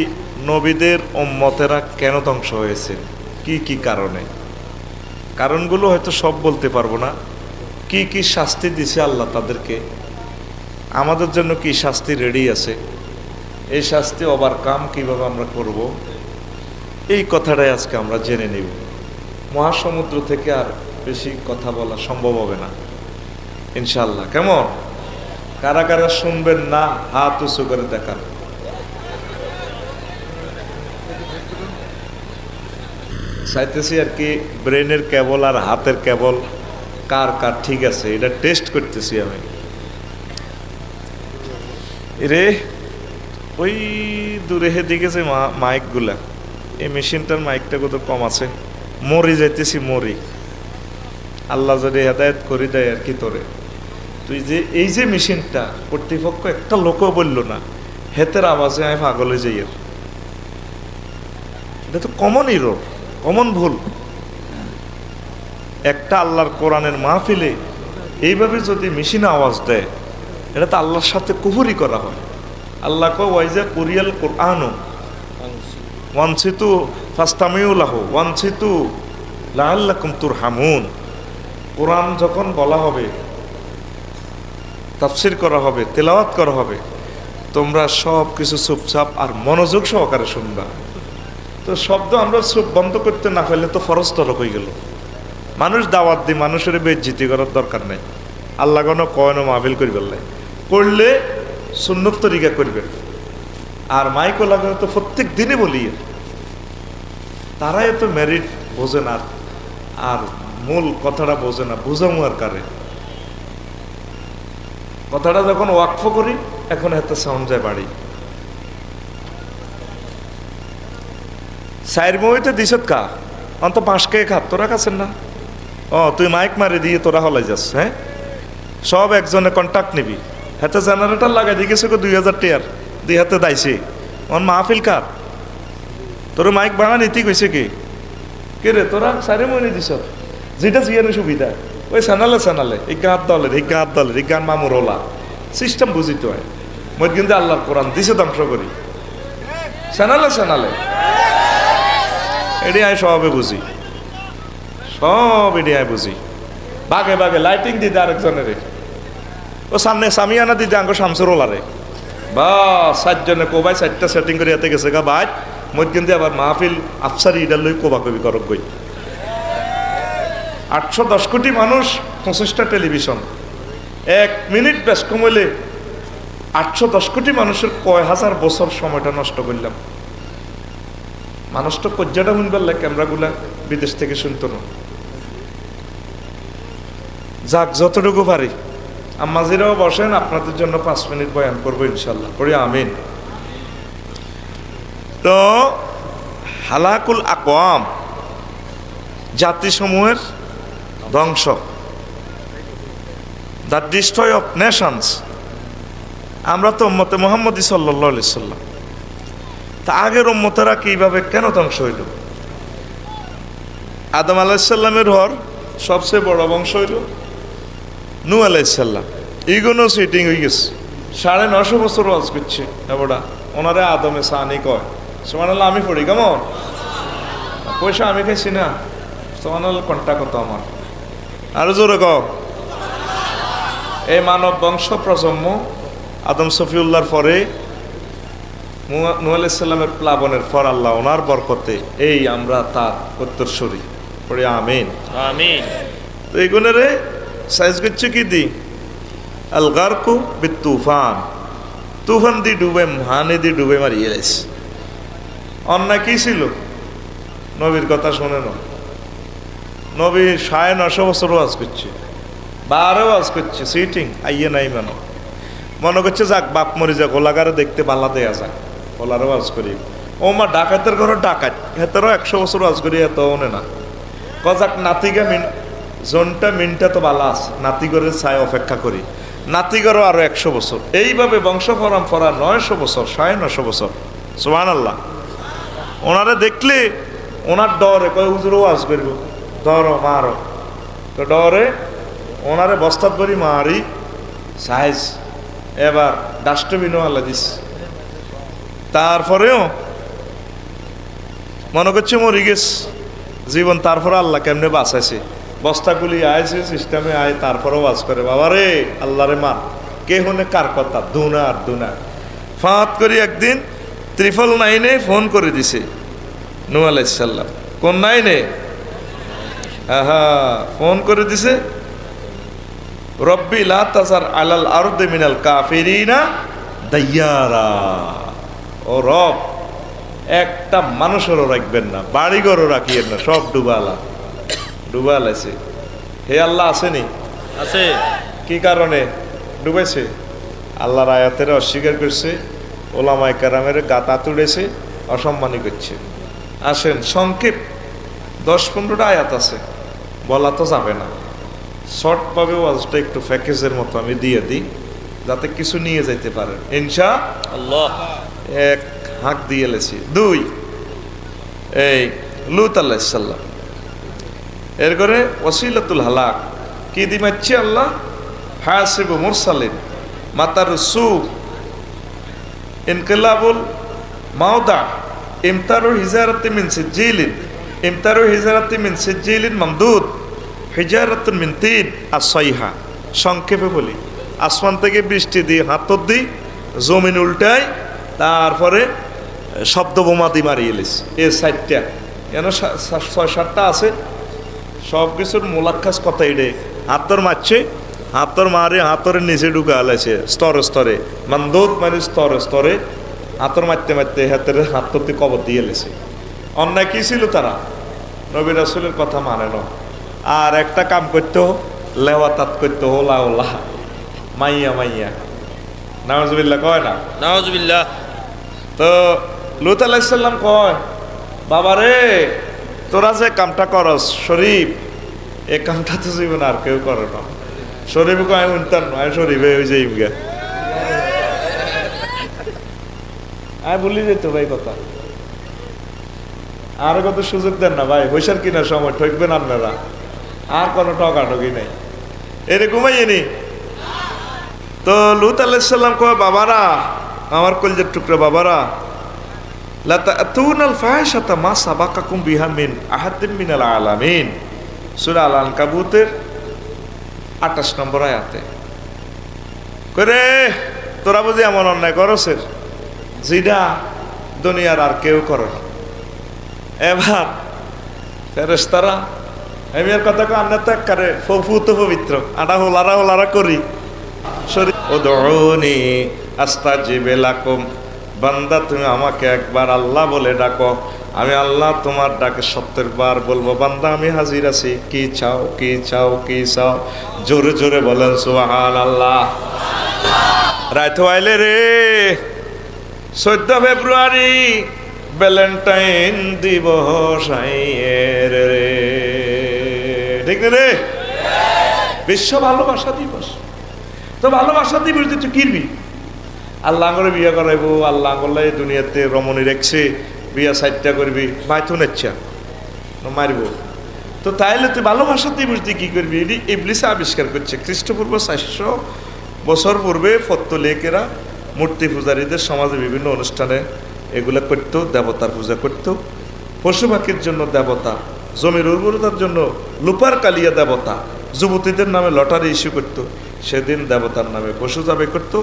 নবীদের উম্মতেরা কেন ধ্বংস হয়েছে, কি কি কারণে। কারণগুলো হয়তো সব বলতে পারবো না। কি কি শাস্তি দিছে আল্লাহ তাদেরকে, আমাদের জন্য কি শাস্তি রেডি আছে, এই শাস্তি ওভারকাম কিভাবে আমরা করব, এই কথাটাই আজকে আমরা জেনে নিব। মহাসমুদ্র থেকে আর বেশি কথা বলা সম্ভব হবে না ইনশাআল্লাহ। কেমন, কারা কারা শুনবেন না হাত উঁচু করে দেখান। চাইতেছি আর কি ব্রেনের কেবল আর হাতের কেবল কার কার ঠিক আছে এটা টেস্ট করতেছি আমি। রে ওই দূরে দিকেছে মাইকগুলা, এই মেশিনটার মাইকটা কত কম আছে, মরি যাইতেছি মরি। আল্লাহ যদি হেদায়েত করে দেয় আর কি তোরে, তুই যে এই যে মেশিনটা কর্তৃপক্ষ একটা লোকও বললো না, হেতের আওয়াজে আমি পাগল হয়ে যাই। এটা তো কমনই রোগ, কমন ভুল। একটা আল্লাহর কোরআনের মাহফিলে এইভাবে যদি মেশিনে আওয়াজ দেয়, এটা তো আল্লাহর সাথে কুফরি করা হয়। আল্লাহ কো ওয়াইজা কুরিয়াল কোরআনু ওয়ানসিতু ফাস্তামিউ লাহু ওয়ানসিতু লাআল্লাকুম তুরহামুন। কোরআন যখন বলা হবে, তাফসির করা হবে, তেলাওয়াত করা হবে, তোমরা সব কিছু চুপচাপ আর মনোযোগ সহকারে শুনবা। তো শব্দ আমরা চুপ বন্ধ করতে না পারলে তো ফরজ তরক হয়ে গেল। মানুষ দাওয়াত দিয়ে মানুষের বেজ্জিতি করার দরকার নেই। আল্লাহ কোনো কয়নো মাহফিল করি বললে করলে সুন্নত তরিকা করবেন। আর মাইকও লাগানো তো প্রত্যেক দিনে বলি, তারাই তো মেরিট বোঝে না আর মূল কথাটা বোঝে না, বুঝামু আর কারে। কথাটা যখন ওয়াকফ করি এখন এত সাউন্ড যায় বাড়ি। সাইর মুভিতে দিছত কা অন্ত 5 খেয়ে খা, তোরা খাচ্ছেন না? ও তুই মাইক মারি দিয়ে তোরা হলাই যাস। হ্যাঁ, সব একজনে কন্ট্যাক্ট নিবি, হাতে জেনারেটর লাগাই দিয়ে গেছে 2000 টিয়ার, 2 হাতে দাইছে। অন মাহফিল কার, তোর মাইক ভাড়া নীতি কইছে কে রে? তোরা সাইরে মুভি দিছ, যেটা জিয়ানো সুবিধা ওই সানালে সানালে এই গাঁত দলের এই গাঁত দলের এই গান মামুর ওলা সিস্টেম বুঝিতে হয়। মই কিন্তু আল্লাহর কোরআন দিছে ধ্বংস করি সানালে সানালে, এটি আয় সবে বুঝি, সব এটি আয় বুঝি। বাগে বাগে লাইটিং দিতে আরেকজনের, ও সামনে সামিয়ানা দিতে আঙ্গ শামসুর ওলারে, বা 7 জনে কোবাই 4টা সেটিং করে এতে গেছে গা ভাই। মই কিন্তু আবার মাহফিল আফসারি ইডার লই কোবা কবি করক গই। 810 কোটি মানুষ, 25টা টেলিভিশন, 1 মিনিট বেশ কমলে 810 কোটি মানুষের কয় হাজার বছর সময়টা নষ্ট করলাম। মানুষ তো কজ্জাটা শুনবার লাগে ক্যামেরাগুলা বিদেশ থেকে শুনতো না। যাক, যতটুকু পারি। আম্মাজিরাও বসেন, আপনাদের জন্য 5 মিনিট বয়ান করবো ইনশাল্লাহ, করি আমিন। তো হালাকুল আকওয়াম, জাতিসমূহের ধ্বংস, দ্য ডিস্ট্রয় অফ নেশনস। আমরা তো উম্মতে মুহাম্মদী সাল্লাল্লাহু আলাইহি সাল্লাম, তা আগের উম্মতেরা কিভাবে কেন ধ্বংস হইল? আদম আলাইহিস সালামের ঘর সবচেয়ে বড় বংশ হইল নূহ আলাইহিস সালাম। ইগুনো সিটিং হয়ে গেছে, 950 বছর ওয়াজ করছে এবারটা। ওনারে আদমে সানি কয়, সুবহানাল্লাহ। আমি পড়ি কেমন পয়সা আমি খাইছি না, সুবহানাল্লাহ। কোনটা কত আমার আরো জোরে কও। এই মানব বংশ প্রজন্ম আদম সফিউল্লাহর পরে নূহ আলাইহিস সালামের প্লাবনের পর আল্লাহ ওনার বরকতে এই আমরা তার উত্তরসূরি, পড়ি আমিন আমিন। তো এইগুলোরে সাইজ করছে কি দি আল গারকু বিত তুফান, তুফান দি ডুবে, মহানে দি ডুবে মারিয়ে গেছে। অন্যায় কি ছিল? নবীর কথা শুনে না। নবী 950 বছর ওয়াজ করছে, 12 ওয়াজ করছে, সিটিং আইয়ে নাই মানো। মনে করছে যাক বাপ মরি যাক, ওলাগারে দেখতে বালা দেয়া যায়, ওলারও ওয়াজ করি। ও মা ডাকাতের ঘরে ডাকাত, হেতেরও 100 বছর ওয়াজ করি, এত ওনে না। কজাক নাতিগা জোনটা মিনটা তো বালা আছে, নাতিগরের ছায় অপেক্ষা করি, নাতিগরও আরো 100 বছর। এইভাবে বংশ পরম্পরা 900 বছর, 950 বছর। সুবহানাল্লাহ। ওনারা দেখলে ওনার ডরে কয় হুজুরও ওয়াজ করবো, ধরো মারো। তো ডরে ওনারে বস্তাত ভরি মারি সাইজ। এবার ডাস্টবিনও আল্লাহ দিস। তারপরেও মনে করছে মরি গেছে জীবন, তারপরে আল্লাহ কেমনে বাঁচাইছে। বস্তাগুলি আইছে সিস্টেমে আয়, তারপরেও ওয়াজ করে। বাবা রে আল্লাহরে মান, কে হনে কার কথা, দুনা আর দুনা। ফাঁত করি একদিন 999 ফোন করে দিছে নূহ আলাইহিস সালাম। কোন 9? ফোন করে দিছে, রব্বি লা তাজার আলাল আরদি মিনাল কাফিরিনা দাইয়ারা। ও রব, একটা মানুষেরও রাখবেন না, বাড়িঘরও রাখিয়েন না, সব ডুবালাইছে। হে আল্লাহ আসেনি? আছে। কি কারণে ডুবেছে? আল্লাহর আয়াতের অস্বীকার করছে, ওলামায়ে কেরামের গাতা তুলেছে, অসম্মানী করছে। আসেন সংক্ষেপ 10-15টা আয়াত আছে, বলা তো যাবে না। শর্টভাবে ওয়াজটা একটু প্যাকেজের মতো আমি দিয়ে দিই, যাতে কিছু নিয়ে যাইতে পারেন ইনশাআল্লাহ। 1 হাঁক দিয়ে লেছি। 2 এই লূত আলাইহিস সালাম, এর করে ওসিলাতুল হালাক কি দিমাচ্ছে আল্লাহ, হাসিবু মুরসালিন মাতারসু ইনকিলাবুল মাওদা ইমতারুল হিজারাতি মিন সিজিলিন, ইমতারুল হিজারাতি মিন সিজিলিন মামদুদ হিজারাতুন মিন তিন আসসাইহা। সংক্ষেপে বলি, আসমান থেকে বৃষ্টি দিয়ে হাতর দিই, জমিন উল্টায়, তারপরে শব্দ বোমা দিয়ে মারিয়ে এলিস। এ 4টা কেন 6-7টা আছে, সব কিছুর মোলাক্কাস কথা এডে। হাতর মারছে, হাতর মারে হাতরের নিচে ঢুকা আলাইছে স্তরে স্তরে, মামদুদ মানে স্তরে স্তরে। হাতর মারতে মারতে হাতের হাততে কবর দিয়ে এলেছে। অন্যায় কি ছিল? তারা নবী রাসূলের কথা মানে না, আর একটা কাম করতো, লেওয়াতাত করতো, ওলা ওলা মাইয়া মাইয়া। নাউজুবিল্লাহ কয় না? নাউজুবিল্লাহ। তো লূত আলাইহিস সালাম কয়, বাবা রে তোরা যে কামটা করস শরীফ, এই কামটা তো জীবন আর কেউ করে না। শরীফ কয় উনতান নয়, শরীফে ওই যে ইমগা আয় বলি যেত ভাই কথা। আর কত সুযোগ দেন না ভাই, পয়সার কিনার সময় ঠকবেন আপনারা, আর কোনো টকাটকি নাই, এরকমই এনি। তো লূত আলাইহিস সালাম কয়, বাবারা আমার কলজের টুকরা, বাবারা লা তাতুনাল ফাহিশাতা মা সাবাকাকুম বিহা মিন আহাদিন মিনাল আলামিন। সূরা আল আনকাবুতের 28 নম্বর আয়াতে করে, তোরা বুঝি এমন অন্যায় করছেন যেটা দুনিয়ার আর কেউ করে না। এবার ফেরেশতারা এমন কথা কয়, আমরা তো একবারে ফুত পবিত্র, আটা হোলারা করি। উদউনি আস্তাজিব লাকুম, বান্দা তুমি আমাকে একবার আল্লাহ বলে ডাকো, আমি আল্লাহ তোমার ডাকে 70 বার বলবো, বান্দা আমি হাজির আছি, কি চাও কি চাও কি চাও? জোরে জোরে বলেন সুবহানাল্লাহ। রাইত আইলে রে 14 ফেব্রুয়ারি ভ্যালেন্টাইন দিবস আইয়ের রে, ঠিক না রে? বিশ্ব ভালোবাসা দিবস। তো ভালোবাসা দিবস তুই কিনবি? আল্লাহ করে বিয়ে করাইবো, আল্লাহ করলে দুনিয়াতে রমণী রেখছে, বিয়া 60টা করবি, মাইথুন ইচ্ছা মারব। তো তাইলে তুই ভালোবাসা দিবস দিয়ে কি করবি? এটি ইবলিসে আবিষ্কার করছে। খ্রিস্টপূর্ব 400 বছর পূর্বে পত্তলিকেরা মূর্তি পূজারীদের সমাজে বিভিন্ন অনুষ্ঠানে এগুলো করতো, দেবতার পূজা করতো। পশু পাখির জন্য দেবতা, জমির উর্বরতার জন্য লুপার কালিয়া দেবতা, যুবতীদের নামে লটারি ইস্যু করতো। সেদিন দেবতার নামে পশু জবাই করতো,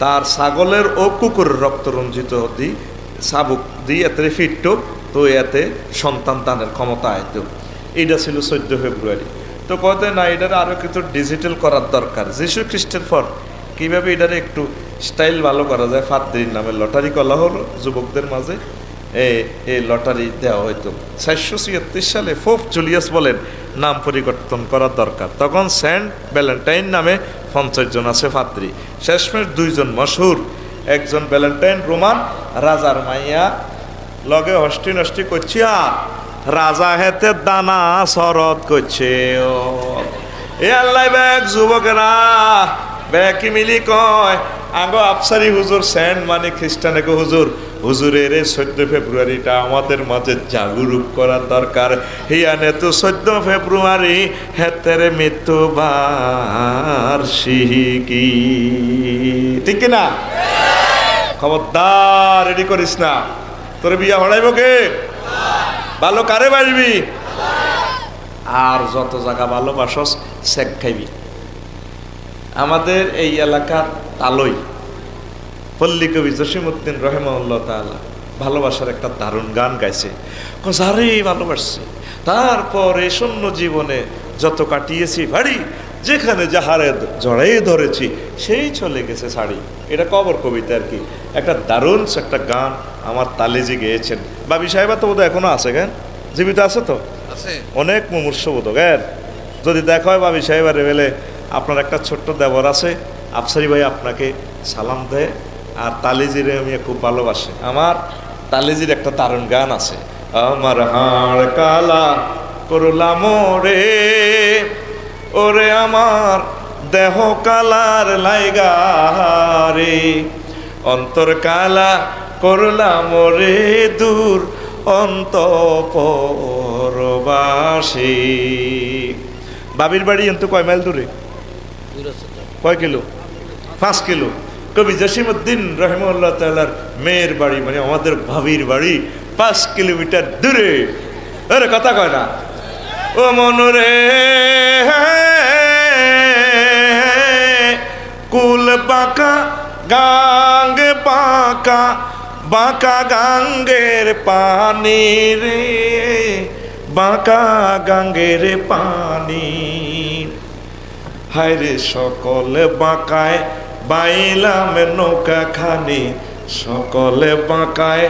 তার ছাগলের ও কুকুরের রক্ত রঞ্জিত দিয়ে চাবুক দিয়ে এতে ফিরত, তো এতে সন্তান দানের ক্ষমতা আইত। এইটা ছিল 14 ফেব্রুয়ারি। তো কতে না, এটার আরও কিছু ডিজিটাল করার দরকার। যীশু খ্রিস্টের পর কীভাবে এটারে একটু স্টাইল ভালো করা যায়, ফাদ্রির নামে লটারি করা হলো, যুবকদের মাঝে এই লটারি দেওয়া হইতো। 476 সালে পোপ জুলিয়াস বলেন নাম পরিবর্তন করার দরকার। তখন সেন্ট ভ্যালেন্টাইন নামে 50 জন আছে ফাদ্রি। শেষমেশ 2 জন মশহুর, একজন ভ্যালেন্টাইন রোমান রাজার মাইয়া, লগে হস্টি নষ্টি করছি, আর রাজা হেতে দানা শরৎ করছে। এ আল্লাহ ব্যাগ যুবকেরা ব্যাকি মিলি কয় আঙ্গো আফসারি হুজুর সেন্ট মানে খ্রিস্টানকে হুজুর, হুজুরের এই 14 ফেব্রুয়ারিটা আমাদের মাঝে জাগরুক করার দরকার। হিয়ানে তো 14 ফেব্রুয়ারি হেতের মৃত্যুবার্ষিকী, ঠিক কিনা? খবরদার রেডি করিস না, তোর বিয়া হড়াইব কে? ভালো কারে বাসবি? আর যত জায়গা ভালোবাসস সেক খাইবি। আমাদের এই এলাকার তালই পল্লী কবি জসিমউদ্দিন রহিমাহুল্লাহ তাআলা ভালোবাসার একটা দারুণ গান গাইছে। যারে ভালোবাসছে তারপর এই শূন্য জীবনে যত কাটিয়েছি ভারী, যেখানে যাহারে জড়াই ধরেছি সেই চলে গেছে শাড়ি। এটা কবর কবিতা আর কি, একটা দারুণ একটা গান আমার তালেজি গেয়েছেন। বাবি সাহেবা তো বোধহয় এখনো আছে, গান জীবিত আছে তো, অনেক মুমূর্ষ বোধক। যদি দেখা হয় বাবি সাহেবার বেলে, আপনার একটা ছোট্ট দেবর আছে আফসারি ভাই, আপনাকে সালাম দেয়, আর তালেজিরে আমি খুব ভালোবাসে। আমার তালেজির একটা দারুণ গান আছে, আমার হাড় কালা করলাম রে, ওরে আমার দেহ কালার লাইগা রে, অন্তর কালা করলাম রে দূর অন্তঃপরবাসী। বাবির বাড়ি এত কয় মাইল দূরে? কয় কিলো? 5 কিলো। কবি জসিমউদ্দিন রহিমাহুল্লাহ তাআলার মেয়ের বাড়ি মানে আমাদের ভাবির বাড়ি 5 কিলোমিটার দূরে। আরে কথা কয় না ও মনরে, কুল বাঁকা গাঙ্গে বাঁকা বাঁকা গাঙ্গের পানি রে, বাঁকা গাঙ্গের পানি, হায় রে সকলে বাঁকায় বাইলাম নৌকা খানি, সকলে বাঁকায়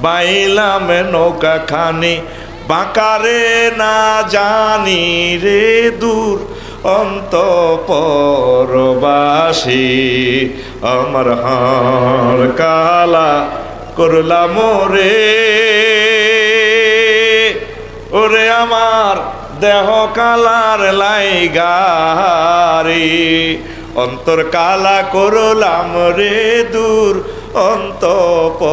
বাইলাম নৌকা খানি, বাঁকারে না জানি রে দূর অন্তঃপরবাসী, আমার হাড় কালা করলাম রে, ওরে আমার দেহ কালার লাইগারি, অন্তর কালা করলাম রে দূর অন্তঃপরবাসী।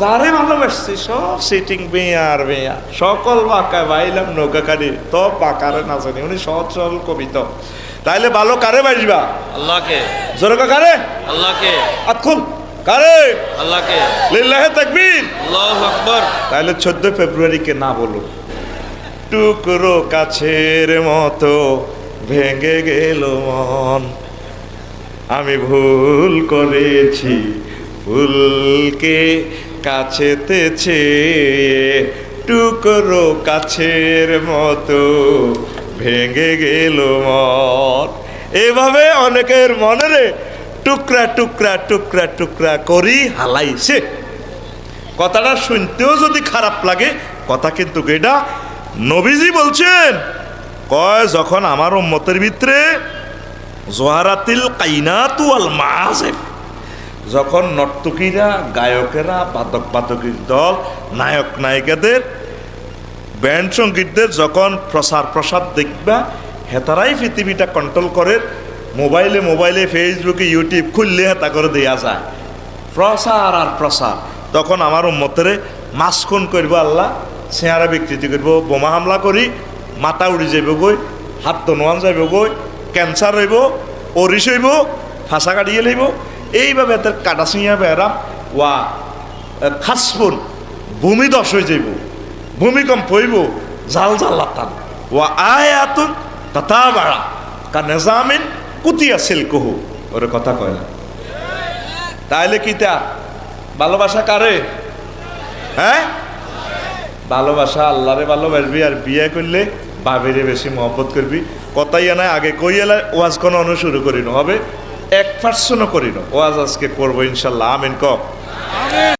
যারে ভালোবাসছি সব সিটিং বেয়া আর বেয়া, সকল বাঁকায় বাইলাম নৌকা কারি, তো বাঁকারে না জানি। উনি সহজ সরল কবিতা। তাইলে ভালো কারে বাসবা? আল্লাহকে। জোরে কারে? আল্লাহকে। আতখুল কারে? আল্লাহকে। লিল্লাহে তাকবীর, আল্লাহু আকবার। তাইলে 14 ফেব্রুয়ারিকে না বলো, টুকরো কাছের মতো ভেঙে গেল মন, আমি ভুল করেছি ভুলকে কাছেতে চেয়ে, টুকরো কাছের মতো ভেঙে গেল মন। এভাবে অনেকের মনে রে টুকরা টুকরা টুকরা টুকরা করি হালাইছে। কথাটা শুনতেও যদি খারাপ লাগে, কথা কিন্তু এটা নবীজি বলছেন, কয় যখন আমার উম্মতের ভিতরে জোহারাতিল কাইনাতু আল মাআজিফ, যখন নর্তকীরা, গায়কেরা, বাদকের দল, নায়ক নায়িকাদের, ব্যান্ড সঙ্গীতদের যখন প্রসার দেখবা, হেতারাই পৃথিবীটা কন্ট্রোল করে। মোবাইলে ফেসবুকে ইউটিউব খুললে হেতা করে দেয়া যায়, প্রসার আর প্রসার। তখন আমার উম্মতের মাসখুন করবো আল্লাহ, চেহারা বিকৃতি করব, বোমা হামলা করি, মাথা উড়ি যাইব গই, হাত দনোয়ান যাইব গই, ক্যান্সার হইব, অরিস হইব, ফাঁসা কাটিয়ে লইব। এইভাবে এদের কাটা ছিঁয়া বেড়াম ওয়া খাসপুন ভূমিধস হয়ে যাইব, ভূমিকম্প হইব, জাল লাতান ওয়া আয়াতুন কথা বাড়া কা নেজামিন কুতিয়া সিলকুহু। ওরে কথা কয় না। তাইলে কি তা ভালোবাসা কারে? হ্যাঁ, ভালোবাসা আল্লাহরে ভালোবাসবি, আর বিয়ে করলে বাবিরে বেশি মহব্বত করবি। কথাই না আগে কই এলে ওয়াজ কোনো শুরু করিনো হবে, 1% করিনো ওয়াজ আজকে করবো ইনশাল্লাহ। আমিন ক।